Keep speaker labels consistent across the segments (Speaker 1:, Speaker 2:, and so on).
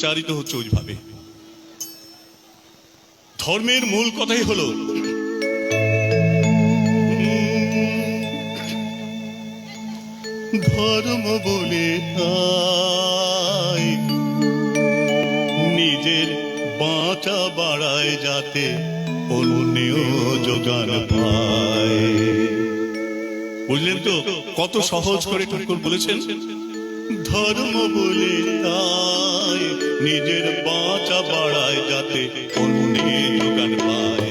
Speaker 1: প্রচারিত হচ্ছে ওইভাবে। ধর্মের মূল কথাই হলো ধর্ম বলে নিজের বাঁচা বাড়ায় যাতে অন্যেও যোগান পায়। বুঝলেন তো কত সহজ করে ঠাকুর বলেছেন? ধর্ম বলে নিজের বাঁচা বাড়ায় যাতে অন্যে যোগান পায়।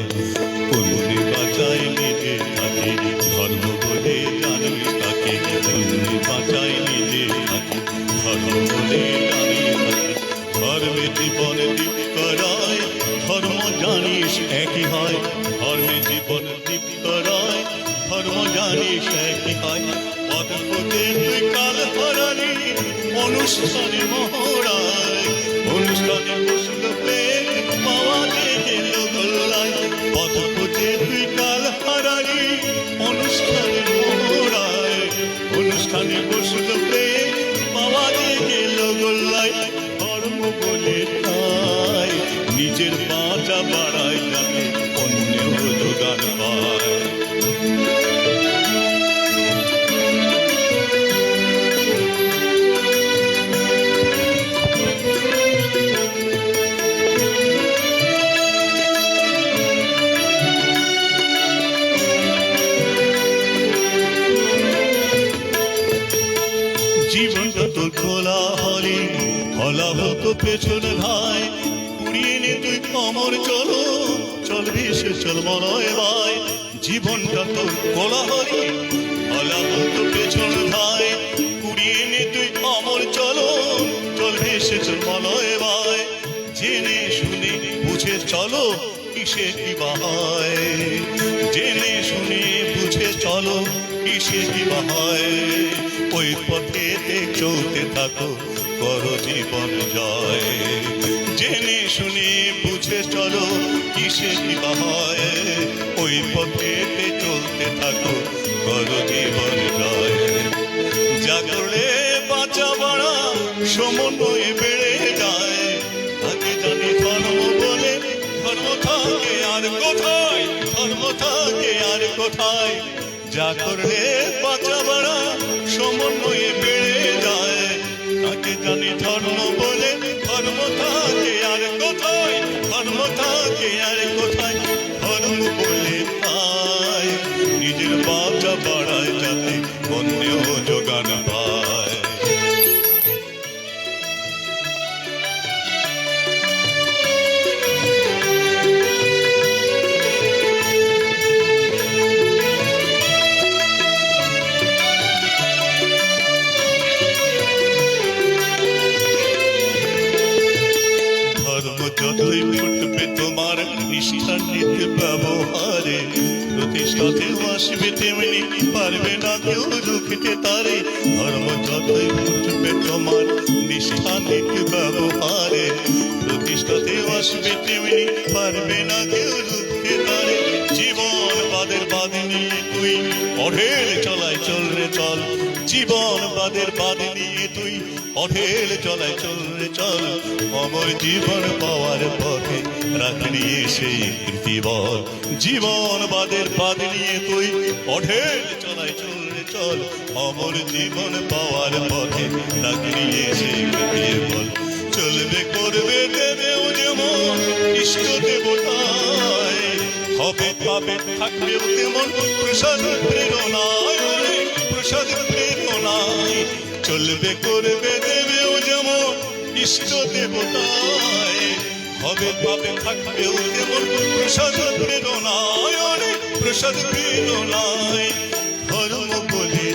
Speaker 1: অন্যে বাঁচায় নিজে থাকে, ধর্ম বলে জানিস তাকে। অন্যে বাঁচায় নিজে থাকে, ধর্ম বলে জানিস তাকে। ধর্মে জীবন দীপ করায়, ধর্ম জানিস একই হয়। ধর্মে জীবন দীপ করায়, ধর্ম জানিস একই হয়। পথে তুই কাল হারালি, অনুষ্ঠানে মহড়ায়। অনুষ্ঠানে বসল প্রেম, পাওয়া গেল গোল্লায়। পথ খুঁজে তুই কাল হারালি, অনুষ্ঠানে মহড়ায়। অনুষ্ঠানে বসল প্রেম, পাওয়া গেল গোল্লায়। ধর্ম বলে তাই নিজের বাঁচা বাড়ায় যাতে অন্যেও যোগান পায়। জীবনটা তোর খোলা হলে খোলা হতো পেছন ধায়। কুড়িয়ে নে তুই কমর চলো, চলবি সে চল মলয় ভাই। জীবনটা তোর খোলা হলে খোলা হতো পেছন ধায়। কুড়িয়ে নে তুই কমর চলো, চলবি সে চল মলয় ভাই। জেনে শুনে বুঝে চলো কিসে কি বাহায়। জেনে শুনে বুঝে চলো কিসে কি বাহায়। ওই পথেতে চলতে থাকো, করো জীবন জয়। জেনে শুনে বুঝে চলো কিসে কি হয়। ওই পথেতে চলতে থাকো, করো জীবন জয়। জাগরে বাঁচা বাড়া সমন্বয়ে বেড়ে যায়। আগে জানি ধর্ম বলে ধর্ম থাকে আর কোথায়, ধর্ম থাকে আর কোথায়। জাগরে বাঁচা বাড়া সমন্বয়ে বেড়ে যায়। তাকে জানি ধর্ম বলে ধর্ম থাকে আর কোথায়, ধর্ম থাকে আর কোথায়। ধর্ম বলে তাই নিজের বাঁচা বাড়ায় যাতে অন্যেও যোগান পায়। যতই ফুটবে তোমার নিষ্ঠার নীতি ব্যবহারে, প্রতিষ্ঠাতেও আসবে তেমনি পারবে না কেউ রুখতে তারে। ধর্ম যতই ফুটবে তোমার নিষ্ঠার নীতি ব্যবহারে, প্রতিষ্ঠাতেও আসবে তেমনি পারবে না কেউ রুখতে তারে। জীবন বাদের বাদ নিয়ে তুই অঢেল চলায় চল রে চল। জীবন বাদের বাদ নিয়ে তুই অঢেল চলায় চল রে চল। অমর জীবন পাওয়ার পথে রাখ নিয়ে সেই কৃতি বল। জীবন বাদের বাদ নিয়ে তুই অঢেল চলায় চল রে চল। অমর জীবন পাওয়ার পথে রাখ নিয়ে সেই কৃতি বল। চলবে করবে দেবেও যেমন ইষ্ট দেবতায়, হবে পাবে থাকবেও তেমন প্রসাদ প্রেরণায়। প্রসাদ প্রেরণায় চলবে করবে দেবেও যেমন ইষ্ট দেবতায়, হবে পাবে থাকবেও তেমন প্রসাদ প্রেরণায়। প্রসাদ প্রেরণায় ধর্ম বলে